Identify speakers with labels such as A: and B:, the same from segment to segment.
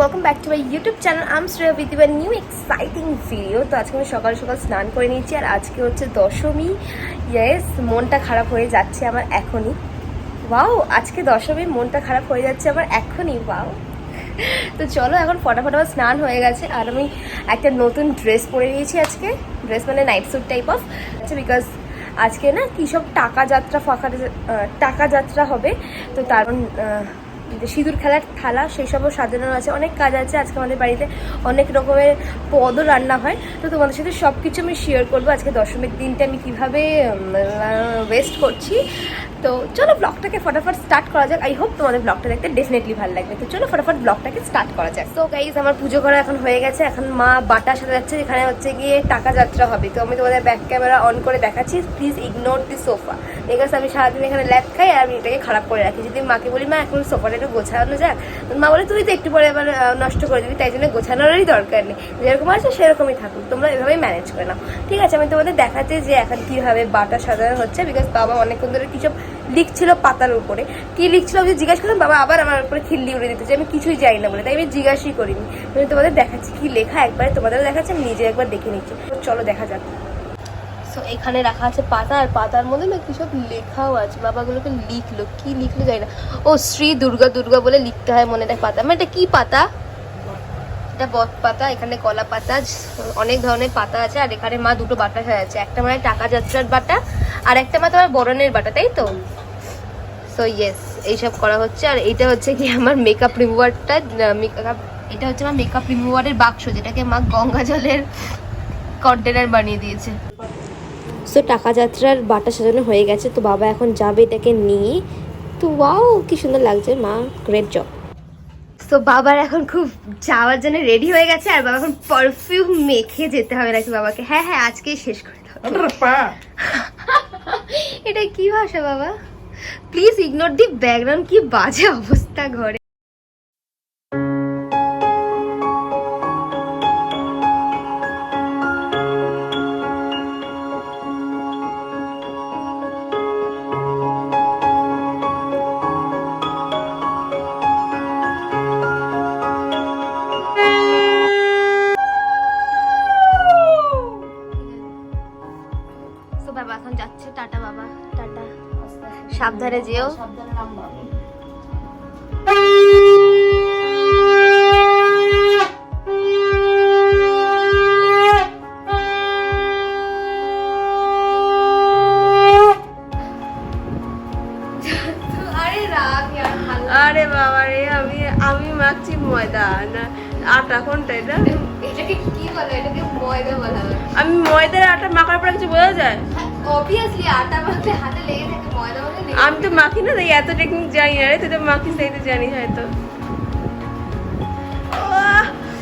A: welcome back to my YouTube channel. I'm Shreya with a new exciting video. তো আজকে আমি সকাল সকাল স্নান করে নিয়েছি আর আজকে হচ্ছে দশমী। ইয়েস, মনটা খারাপ হয়ে যাচ্ছে আমার এখনই। ওয়াও, আজকে দশমী, মনটা খারাপ হয়ে যাচ্ছে আমার এখনই। ওয়াও, তো চলো এখন ফটাফট আমার স্নান হয়ে গেছে আর আমি একটা নতুন ড্রেস পরে নিয়েছি আজকে। ড্রেস মানে night sweet type of, because আজকে না কী সব টাকা যাত্রা হবে। তো তার সিঁদুর খেলার থালা সেই সবও সাজানো আছে, অনেক কাজ আছে আজকে আমাদের বাড়িতে, অনেক রকমের পদও রান্না হয়। তো তোমাদের সাথে সব কিছু আমি শেয়ার করবো আজকে দশমীর দিনটা আমি কীভাবে ওয়েস্ট করছি। তো চলো ব্লগটাকে ফটাফট স্টার্ট করা যাক। আই হোপ তোমাদের ব্লগটা দেখতে ডেফিনেটলি ভালো লাগবে। তো চলো ফটাফট ব্লগটাকে স্টার্ট করা যাক। তো গাইজ, আমার পুজো করা এখন হয়ে গেছে। এখন মা বাটা সাথে যাচ্ছে, এখানে হচ্ছে গিয়ে টাকা যাত্রা হবে। তো আমি তোমাদের ব্যাক ক্যামেরা অন করে দেখাচ্ছি। Please ignore the sofa, because আমি সারাদিন এখানে ল্যাপ খাই আর আমি এটাকে খারাপ করে রাখি। যদি মাকে বলি মা এখন সোফাটা একটু গোছানো যাক, মা বলে তুই তো একটু পরে আবার নষ্ট করে দিবি, তাই জন্য গোছানোরই দরকার নেই, যেরকম আছে সেরকমই থাকুক, তোমরা এভাবেই ম্যানেজ করে নাও। ঠিক আছে, আমি তোমাদের দেখাচ্ছি যে এখন কীভাবে বাটা সাজানো হচ্ছে। বিকজ বাবা অনেকক্ষণ ধরে কিছু লিখছিল পাতার উপরে, কি লিখছিল আমি জিজ্ঞাসা করলাম, বাবা আবার আমার উপরে খিল্লি উড়ে দিতে, যে আমি কিছুই জানি না বলে, তাই আমি জিজ্ঞাসাই করিনি। আমি তোমাদের দেখাচ্ছি কি লেখা, একবারে তোমাদেরও দেখাচ্ছি, আমি নিজে একবার দেখে নিচ্ছি। চলো দেখা যাক। সো এখানে রাখা আছে পাতা, আর পাতার মধ্যে না কি সব লেখাও আছে। বাবাগুলোকে লিখলো, কি লিখলো জানি না। ও শ্রী দুর্গা দুর্গা বলে লিখতে হয় মনে হয় পাতা। মানে এটা কি পাতা? এটা বট পাতা, এখানে কলা পাতা, অনেক ধরনের পাতা আছে। আর এখানে মা দুটো বাটা সাজাচ্ছে, একটা মানে টাকা যাত্রার বাটা আর একটা মা তোমার বরণের বাটা, তাই তো? সো ইয়েস, এইসব করা হচ্ছে। আর এইটা হচ্ছে কি আমার মেকআপ রিমুভারটা, এটা হচ্ছে আমার মেকআপ রিমুভারের বাক্স, যেটাকে মা গঙ্গা জলের কন্টেনার বানিয়ে দিয়েছে। সো টাকা যাত্রার বাটা সাজানো হয়ে গেছে, তো বাবা এখন যাবে এটাকে নিয়ে। তো ওয়াও, কি সুন্দর লাগছে, মা গ্রেট জব। তো বাবার এখন খুব যাওয়ার জন্য রেডি হয়ে গেছে, আর বাবা এখন পারফিউম মেখে যেতে হবে নাকি বাবাকে। হ্যাঁ হ্যাঁ, আজকেই শেষ করে দাও। এটা কি ভাষা বাবা? প্লিজ ইগনোর দি ব্যাকগ্রাউন্ড, কি বাজে অবস্থা ঘরে। বাবা এখন যাচ্ছে, টাটা বাবা, টাটা, সাবধানে যেও।
B: আরে বাবা রে, আমি মাখছি ময়দা না আটা, কোনটা এটা?
A: এটাকে কি বলে? এটাকে ময়দা বলা হয়।
B: আমি ময়দার আটা মাখার পর কিছু বোঝা যায়?
A: অবভিয়াসলি আটা মাখলে হাতে লেগে থাকে, ময়দা বলে।
B: আমি তো মাখি না, তাই এত টেকনিক জানি না রে। তুই তো মাখিস, তাই তো জানিস হয়তো।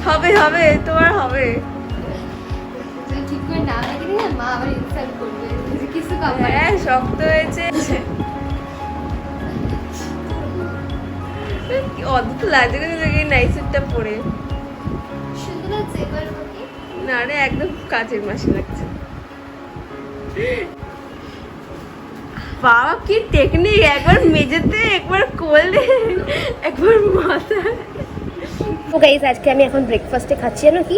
B: হবে হবে, তোমার হবে।
A: তুই ঠিক করে না দেখি না, মা আবার ইনসাল্ট করবে, কিছু কাজ।
B: হ্যাঁ, শক্ত হয়েছে। কি অদ্ভুত লাগছে কিন্তু এই নাইট স্যুটটা পরে।
A: সুন্দর লাগছে এবার কি
B: না রে, একদম কাজের মাসি লাগছে। বাবা কি টেকনিক, একবার মেঝেতে, একবার কোলে, একবার মাথায়।
A: তো গাইস, আজকে আমি এখন ব্রেকফাস্টে খাচ্ছি জানো কি,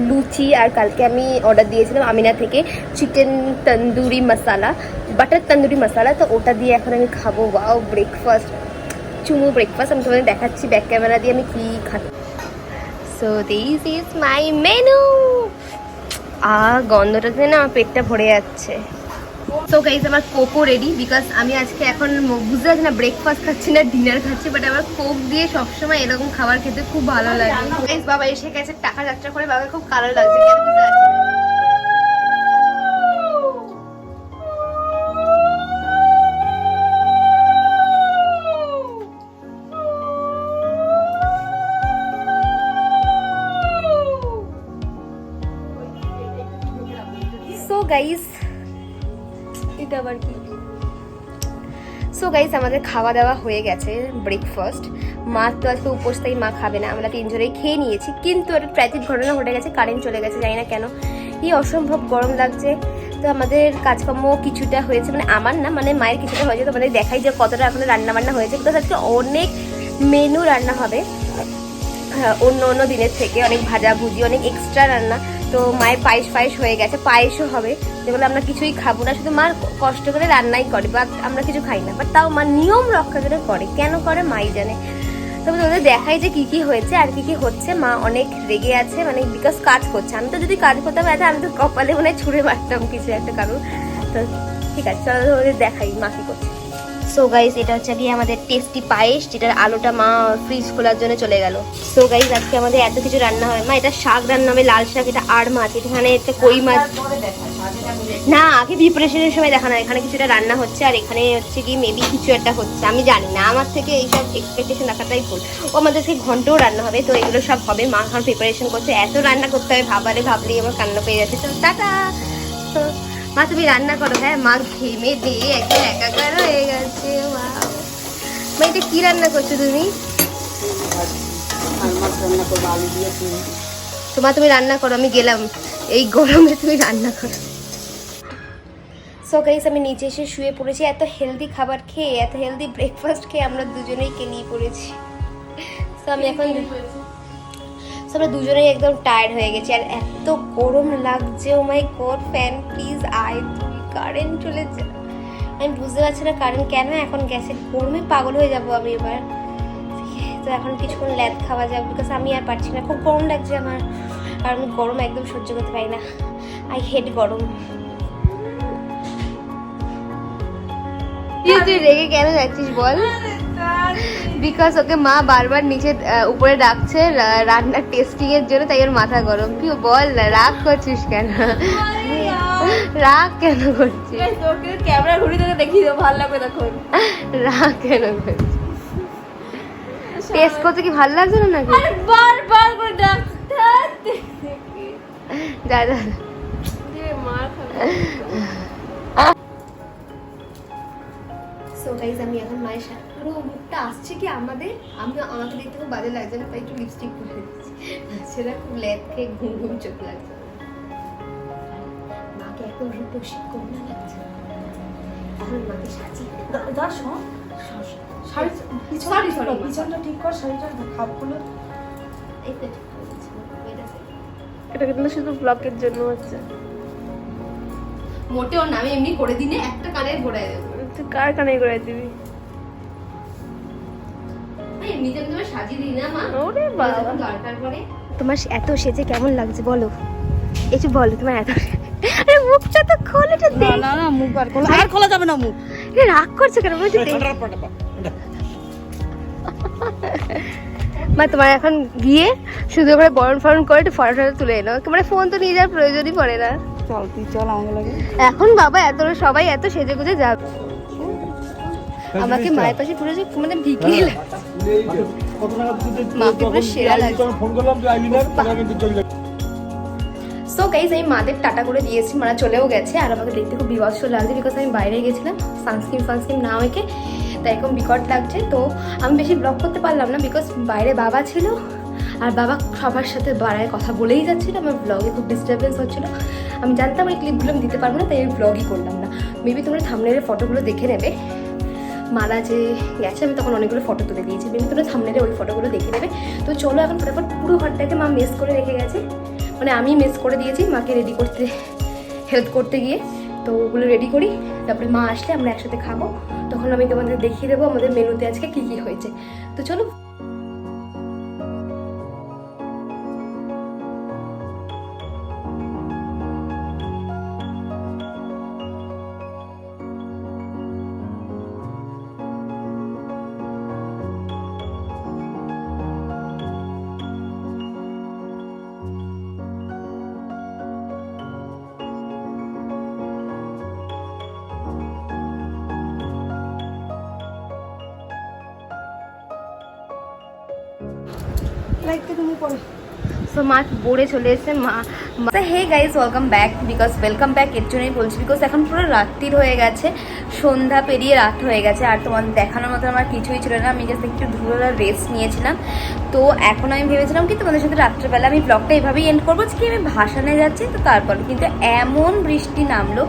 A: লুচি। আর কালকে আমি অর্ডার দিয়েছিলাম আমিনা থেকে চিকেন তন্দুরি মশালা, বাটার তন্দুরি মশালা, তো ওটা দিয়ে এখন আমি খাবো। ওয়াও, ব্রেকফাস্ট, চুমু ব্রেকফাস্ট। আমি তোমাদের দেখাচ্ছি ব্যাক ক্যামেরা দিয়ে আমি কি খাচ্ছি। So this is my menu. গন্ধটাতে না আমার পেটটা ভরে যাচ্ছে। তো গাইস, আমার কোকও রেডি, বিকজ আমি আজকে এখন বুঝতে পারছি না ব্রেকফাস্ট খাচ্ছি না ডিনার খাচ্ছি, বাট আমার কোক দিয়ে সবসময় এরকম খাবার খেতে খুব ভালো লাগে। গাইস, বাবা এসে গেছে টাকা যাত্রা করে, বাবা খুব কালো লাগছে, কেন বুঝতে পারছি না। সো গাইস, এটা আবার কি? সো গাইস, আমাদের খাওয়া দাওয়া হয়ে গেছে, ব্রেকফাস্ট। মা তো আজকে উপোস, তাই মা খাবে না, আমরা তিনজনেই খেয়ে নিয়েছি। কিন্তু একটা ট্র্যাজিক ঘটনা ঘটে গেছে, কারেন্ট চলে গেছে, জানি না কেন। কি অসম্ভব গরম লাগছে। তো আমাদের কাজকর্ম কিছুটা হয়েছে, মানে আমার না, মানে মায়ের কিছুটা হয়েছে। তোমাদের দেখাই যে কতটা এখন রান্না বান্না হয়েছে, বিকজ আজকে অনেক মেনু রান্না হবে। অন্য অন্য দিনের থেকে অনেক ভাজাভুজি, অনেক এক্সট্রা রান্না। তো মায়ের পায়েস হয়ে গেছে, পায়েসও হবে, যেগুলো আমরা কিছুই খাবো না, শুধু মা কষ্ট করে রান্নাই করে, বাট আমরা কিছু খাই না। বাট তাও মা নিয়ম রক্ষা করে করে, কেন করে মাই জানে। তবে ওদের দেখাই যে কি হয়েছে আর কি হচ্ছে। মা অনেক রেগে আছে, মানে বিকজ কাজ করছে। আমি তো যদি কাজ করতাম আমি তো কপালে মনে হয় ছুঁড়ে মারতাম কিছু একটা কারণ। তো ঠিক আছে, চলো ওদের দেখাই মা কি করছে। সো গাইস, এটা হচ্ছে গিয়ে আমাদের টেস্টি পায়েস, যেটার আলুটা মা ফ্রিজ খোলার জন্য চলে গেল। সো গাইস, আজকে আমাদের এত কিছু রান্না হবে। মা এটা শাক রান্না হবে, লাল শাক, এটা আর মাছ, এখানে একটা কই মাছ। না, আগে প্রিপারেশনের সময় দেখা না, এখানে কিছুটা রান্না হচ্ছে আর এখানে হচ্ছে কি মেবি কিছু একটা হচ্ছে, আমি জানি না। আমার থেকে এইসব এক্সপেকটেশন রাখাটাই ভুল। ও আমাদেরকে ঘন্টাও রান্না হবে, তো এগুলো সব হবে। মা এখন প্রিপারেশন করছে, এত রান্না করতে হবে ভাবলেই আমার কান্না পেয়ে যাচ্ছে। তো টাটা। তো মা তুমি রান্না করো। হ্যাঁ, মা ঘেমে দিয়ে একদম একাকার হয়ে গেছে। মা এটা কি রান্না করছো তুমি? তোমার তুমি রান্না করো, আমি গেলাম। এই গরমে তুমি রান্না করো। সো গাইস, আমি নিচে এসে শুয়ে পড়েছি। এত হেলদি খাবার খেয়ে, এত হেলদি ব্রেকফাস্ট খেয়ে আমরা দুজনেই কেলিয়ে পড়েছি। তো আমি এখন আমরা দুজনেই একদম টায়ার্ড হয়ে গেছি আর এত গরম লাগছে। ও মাই গড, ফ্যান প্লিজ আয়, তুমি কারেন্ট চলে যা। আমি বুঝতে পারছি না কারেন্ট কেন এখন গেছে, গরমে পাগল হয়ে যাবো আমি এবার। তো এখন কিছুক্ষণ ল্যাদ খাওয়া যাবে, বিকজ আমি আর পারছি না, খুব গরম লাগছে আমার। আর আমি গরম একদম সহ্য করতে পারি না, আই হেট গরম। তুই রেগে কেন যাচ্ছিস বল? বিকজ ওকে মা বারবার নিচে উপরে ডাকছে রান্নার টেস্টিং এর জন্য, তাই ওর মাথা গরম। তুই বল না, রাগ করছিস কেন? রাগ কেন করছিস?
B: ক্যামেরা ঘুরি থেকে দেখিয়ে দেবো, ভালো লাগবে তখন।
A: রাগ কেন করছিস? টেস্ট করতে কি ভালো লাগছে না নাকি?
B: বারবার করে ডাকতে
A: যা যা
B: মার খাবে।
A: সো গাইস, আমি এখন মায়ের সাথে পুরো মুখটা আসছে কি আমাদের, আমাকে দেখতে খুব বাজে লাগছে না, তাই একটু লিপস্টিক পরে দিচ্ছি। সেটা খুব লেট খেয়ে ঘুম ঘুম চোখ লাগছে। মাকে একদম রূপসী কন্যা লাগছে। এখন মাকে সাজিয়ে
C: পিছনটা ঠিক কর, শাড়িটা খাপ খুলে।
A: এই তো ঠিক করে দিচ্ছি।
B: এটা কিন্তু শুধু ব্লকের জন্য হচ্ছে,
A: মোটেও না, আমি এমনি করে দিনে একটা কানে ঘোরায় দেবো।
B: তুই কার কানে করে দিবি?
A: এমনিতে আমি তোমার সাজিয়ে দিই না মা?
B: ওরে বাবা,
A: দরকার পড়ে। তোমার এত সেজে কেমন লাগছে বলো? এই যে বলো তোমার এত, আরে মুখটা তো খোল, এটা দেখ।
C: না না, মুখ আর খোলা যাবে না, মুখ।
A: এ রাগ করছে কেন বলছি? মা তোমার এখন গিয়ে শুধু করে বরণ ফরণ করে একটু ফটো তুলে এলো, মানে ফোন তো নিয়ে যাওয়ার প্রয়োজনই পড়ে না।
C: চল তুই চল, আমাকে লাগে
A: এখন বাবা এত সবাই এত সেজে গুজে যাবে, আমাকে মায়ের পাশে পুরো মানে ভিকি মাকে পুরো সেরা লাগছে। সো গাইজ, আমি মাদের টাটা করে দিয়েছি, মারা চলেও গেছে। আর আমাকে দেখতে খুব বিভৎস লাগছে, বিকজ আমি বাইরে গেছিলাম সানস্ক্রিন না মেখে, তাই এরকম বিকট লাগছে। তো আমি বেশি ব্লগ করতে পারলাম না, বিকজ বাইরে বাবা ছিল আর বাবা সবার সাথে বাড়ায় কথা বলেই যাচ্ছিলো, আমার ব্লগে খুব ডিস্টারবেন্স হচ্ছিলো। আমি জানতাম এই ক্লিপগুলো আমি দিতে পারবো না, তাই এই ব্লগই করলাম না। মেবি তোমরা থাম্বনেলের ফটোগুলো দেখে নেবে, মারা যে গেছে আমি তখন অনেকগুলো ফটো তুলে দিয়েছি, মেবি তোমরা থাম্বনেলে ওই ফটোগুলো দেখে নেবে। তো চলো এখন ফটাফট, পুরো ঘরটাকে মা মেস করে রেখে গেছে, মানে আমি মিস করে দিয়েছি মাকে রেডি করতে, হেল্প করতে গিয়ে। তো ওগুলো রেডি করি, তারপরে মা আসলে আমরা একসাথে খাবো, তখন আমি তোমাদের দেখিয়ে দেবো আমাদের মেনুতে আজকে কী কী হয়েছে। তো চলো। সো মা বোর্ডে চলে এসেছে। Hey guys, welcome back. Welcome back এর জন্যই বলছি, বিকজ এখন পুরো রাত্রির হয়ে গেছে, সন্ধ্যা পেরিয়ে রাত হয়ে গেছে। আর তোমার দেখানোর মতো আমার কিছুই ছিল না, আমি জাস্ট একটু ধুলোর রেস্ট নিয়েছিলাম। তো এখন আমি ভেবেছিলাম কি তোমাদের সাথে রাত্রেবেলা আমি ব্লগটা এভাবেই এন্ড করবো, কি আমি ভাসানে যাচ্ছি। তো তারপর কিন্তু এমন বৃষ্টি নামলো,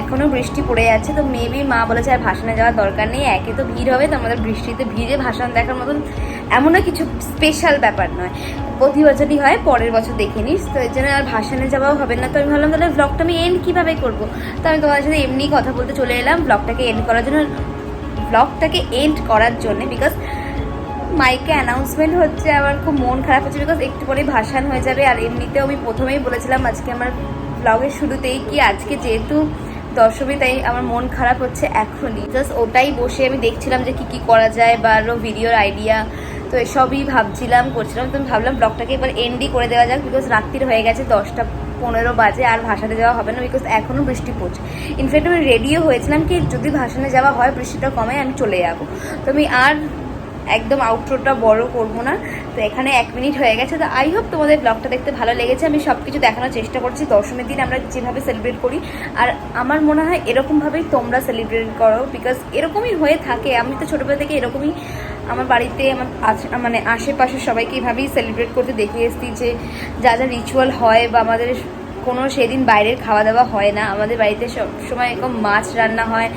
A: এখনও বৃষ্টি পড়ে যাচ্ছে। তো মেবি মা বলেছে আর ভাসানে যাওয়ার দরকার নেই, একে তো ভিড় হবে, তো আমাদের বৃষ্টিতে ভিজে ভাসান দেখার মতন এমনও কিছু স্পেশাল ব্যাপার নয়, প্রতি বছরই হয়, পরের বছর দেখে নিস। তো এর জন্য আর ভাসানে যাওয়াও হবে না। তো আমি ভাবলাম তাহলে ব্লগটা আমি এন্ড কীভাবে করবো। তো আমি তোমাদের সাথে এমনি কথা বলতে চলে এলাম ব্লগটাকে এন্ড করার জন্য বিকজ মাইকে অ্যানাউন্সমেন্ট হচ্ছে। আমার খুব মন খারাপ হচ্ছে বিকজ একটু পরেই ভাসান হয়ে যাবে। আর এমনিতেও আমি প্রথমেই বলেছিলাম আজকে আমার ব্লগের শুরুতেই কি আজকে যেহেতু দশমী, তাই আমার মন খারাপ হচ্ছে এখনই। জাস্ট ওটাই বসে আমি দেখছিলাম যে কী করা যায় বা আরও ভিডিওর আইডিয়া, তো এসবই করছিলাম। তো আমি ভাবলাম ব্লগটাকে এবার এন্ডই করে দেওয়া যাক বিকজ রাত্রির হয়ে গেছে, 10:15 বাজে, আর ভাসানে যাওয়া হবে না বিকজ এখনও বৃষ্টি পড়ছে। ইনফ্যাক্ট আমি রেডিও হয়েছিলাম কি যদি ভাসানে যাওয়া হয় বৃষ্টিটা কমে আমি চলে যাবো। তো আমি আর একদম আউটরোটা বড় করবো না। তো এখানে 1 মিনিট হয়ে গেছে। তো আই হোপ তোমাদের ব্লগটা দেখতে ভালো লেগেছে। আমি সব কিছু দেখানোর চেষ্টা করছি দশমীর দিন আমরা যেভাবে সেলিব্রেট করি, আর আমার মনে হয় এরকমভাবেই তোমরা সেলিব্রেট করো বিকজ এরকমই হয়ে থাকে। আমি তো ছোটোবেলা থেকে এরকমই আমার বাড়িতে আমার মানে আশেপাশে সবাইকে এইভাবেই সেলিব্রেট করতে দেখে এসেছি যে যা যা রিচুয়াল হয় বা আমাদের কোনো সেদিন বাইরের খাওয়া দাওয়া হয় না। আমাদের বাড়িতে সবসময় এরকম মাছ রান্না হয়,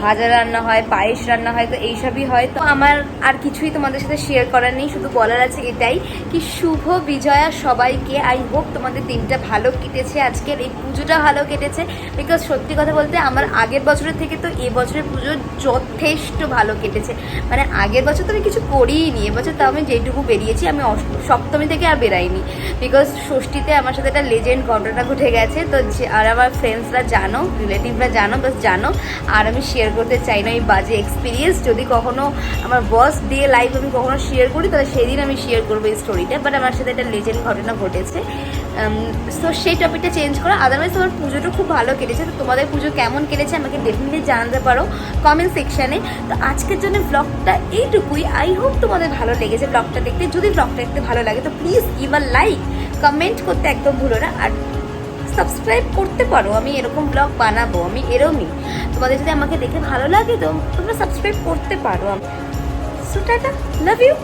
A: ভাজা রান্না হয়, পায়েস রান্না হয়, তো এইসবই হয়। তো আমার আর কিছুই তোমাদের সাথে শেয়ার করার নেই, শুধু বলার আছে এটাই কি শুভ বিজয়া সবাইকে। আই হোপ তোমাদের দিনটা ভালো কেটেছে, আজকের এই পুজোটা ভালো কেটেছে বিকজ সত্যি কথা বলতে আমার আগের বছরের থেকে তো এবছরের পুজো যথেষ্ট ভালো কেটেছে। মানে আগের বছর তো আমি কিছু করিই নি, এবছর তাও আমি যেটুকু বেরিয়েছি, আমি সপ্তমী থেকে আর বেরাইনি বিকজ ষষ্ঠীতে আমার সাথে একটা লেজেন্ড ঘটনা ঘটে গেছে। তো আর আমার ফ্রেন্ডসরা জানো, রিলেটিভরা জানো, বাস জানো, আর আমি শেয়ার করতে চাই না এই বাজে এক্সপিরিয়েন্স। যদি কখনো আমার বস দিয়ে লাইভ আমি কখনো শেয়ার করি তাহলে সেদিন আমি শেয়ার করবো এই স্টোরিটা, বাট আমার সাথে একটা লেজেন্ড ঘটনা ঘটেছে। তো সেই টপিকটা চেঞ্জ করা। আদারওয়াইজ তোমার পুজোটা খুব ভালো কেটেছে। তো তোমাদের পুজো কেমন কেটেছে আমাকে ডেফিনেটলি জানাতে পারো কমেন্ট সেকশানে। তো আজকের জন্য ব্লগটা এইটুকুই। আই হোপ তোমাদের ভালো লেগেছে ব্লগটা দেখতে। যদি ব্লগটা দেখতে ভালো লাগে তো please give a like, comment করতে একদম ভুলো না, আর সাবস্ক্রাইব করতে পারো। আমি এরকম ব্লগ বানাবো, আমি এরমই। তোমাদের যদি আমাকে দেখে ভালো লাগে তো তোমরা সাবস্ক্রাইব করতে পারো। So tata, love you.